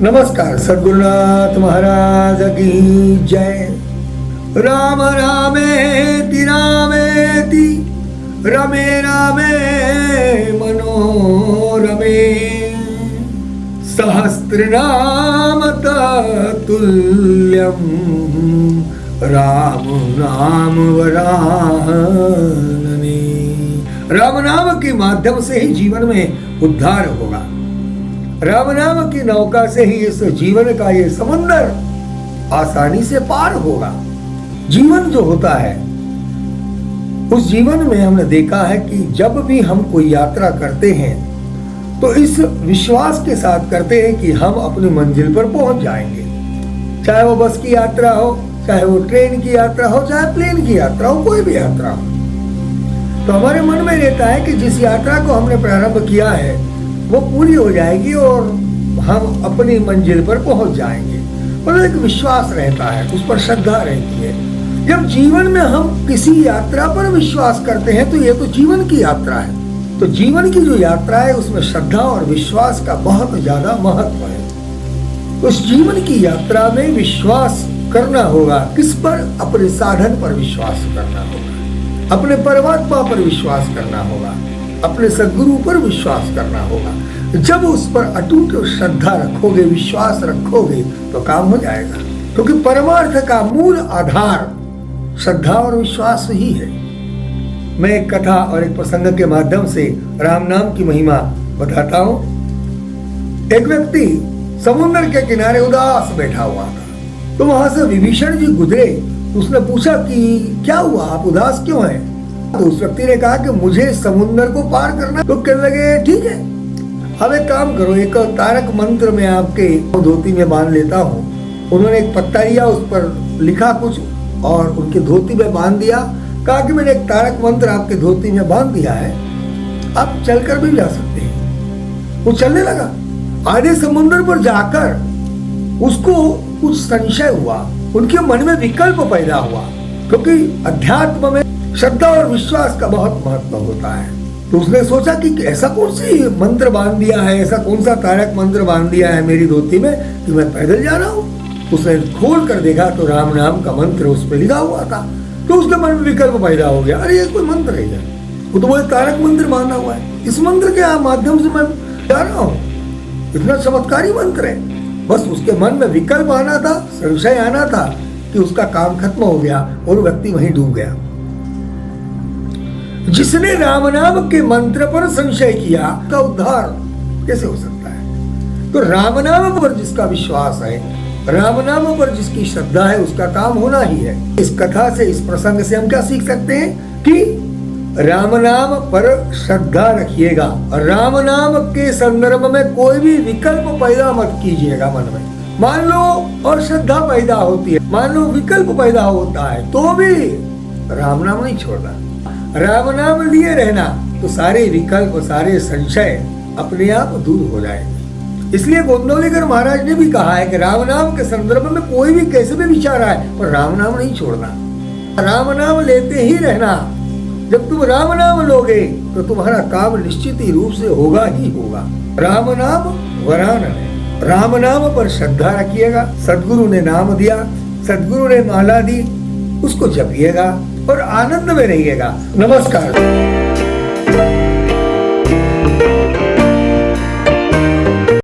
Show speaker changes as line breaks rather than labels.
नमस्कार। सद्गुरुनाथ महाराज की जय। राम रामेति रामेति रमे रामे मनोरमे सहस्रनाम तत्तुल्यं राम नाम वरानने। राम नाम के माध्यम से ही जीवन में उद्धार होगा। राम नाम की नौका से ही इस जीवन का ये समुद्र आसानी से पार होगा। जीवन जो होता है, उस जीवन में हमने देखा है कि जब भी हम कोई यात्रा करते हैं तो इस विश्वास के साथ करते हैं कि हम अपनी मंजिल पर पहुंच जाएंगे। चाहे वो बस की यात्रा हो, चाहे वो ट्रेन की यात्रा हो, चाहे प्लेन की यात्रा हो, कोई भी यात्रा हो, तो हमारे मन में रहता है कि जिस यात्रा को हमने प्रारंभ किया है वो पूरी हो जाएगी और हम अपनी मंजिल पर पहुंच जाएंगे। मतलब एक विश्वास रहता है, उस पर श्रद्धा रहती है। जब जीवन में हम किसी यात्रा पर विश्वास करते हैं तो ये तो जीवन की यात्रा है। तो जीवन की जो यात्रा है उसमें श्रद्धा और विश्वास का बहुत ज्यादा महत्व है। उस जीवन की यात्रा में विश्वास करना होगा। किस पर? अपने साधन पर विश्वास करना होगा, अपने परमात्मा पर विश्वास करना होगा, अपने सद्गुरु पर विश्वास करना होगा। जब उस पर अटूट श्रद्धा रखोगे, विश्वास रखोगे तो काम हो जाएगा। क्योंकि परमार्थ का मूल आधार श्रद्धा और विश्वास ही है। मैं एक कथा और एक प्रसंग के माध्यम से राम नाम की महिमा बताता हूँ। एक व्यक्ति समुद्र के किनारे उदास बैठा हुआ था, तो वहां से विभीषण जी गुजरे। उसने पूछा कि क्या हुआ, आप उदास क्यों हैं? तो उस व्यक्ति ने कहा कि मुझे समुद्र को पार करना। तो कहने लगे ठीक है, अब एक काम करो, एक तारक मंत्र में आपके धोती में बांध लेता हूँ। उन्होंने एक पत्ता लिया, उस पर लिखा कुछ और उनकी धोती में बांध दिया। कहा कि मैंने एक तारक मंत्र आपके धोती में बांध दिया है, आप चलकर भी जा सकते हैं। वो चलने लगा। आधे समुद्र पर जाकर उसको कुछ संशय हुआ, उनके मन में विकल्प पैदा हुआ। क्योंकि अध्यात्म में श्रद्धा और विश्वास का बहुत महत्व होता है। तो उसने सोचा कि ऐसा कौन सी मंत्र बांध दिया है, ऐसा कौन सा तारक मंत्र बांध दिया है मेरी धोती में कि मैं पैदल जा रहा हूँ। उसने खोल कर देखा तो राम नाम का मंत्र उस पर लिखा हुआ था। तो उसके मन में विकल्प पैदा हो गया, अरे ये कोई मंत्र है क्या? वो तो वो तारक मंत्र बांधा हुआ है, इस मंत्र के माध्यम से मैं जा रहा हूँ, इतना चमत्कारी मंत्र है। बस उसके मन में विकल्प आना था, संशय आना था कि उसका काम खत्म हो गया और व्यक्ति वहीं डूब गया। जिसने राम नाम के मंत्र पर संशय किया का उद्धार कैसे हो सकता है? तो राम नाम पर जिसका विश्वास है, राम नाम पर जिसकी श्रद्धा है, उसका काम होना ही है। इस कथा से, इस प्रसंग से हम क्या सीख सकते हैं कि राम नाम पर श्रद्धा रखिएगा। राम नाम के संदर्भ में कोई भी विकल्प पैदा मत कीजिएगा मन में। मान लो और श्रद्धा पैदा होती है, मान लो विकल्प पैदा होता है, तो भी राम नाम नहीं छोड़ना, राम नाम लिए रहना, तो सारे विकल्प, सारे संशय अपने आप दूर हो जाएंगे। इसलिए गोंदवलेकर महाराज ने भी कहा है कि राम नाम के संदर्भ में कोई भी कैसे भी विचार आए पर राम नाम नहीं छोड़ना, राम नाम लेते ही रहना। जब तुम राम नाम लोगे तो तुम्हारा काम निश्चित ही रूप से होगा ही होगा। राम नाम वरानने। राम नाम पर श्रद्धा रखिएगा। सद्गुरु ने नाम दिया, सद्गुरु ने माला दी, उसको जपिएगा और आनंद में रहिएगा। नमस्कार।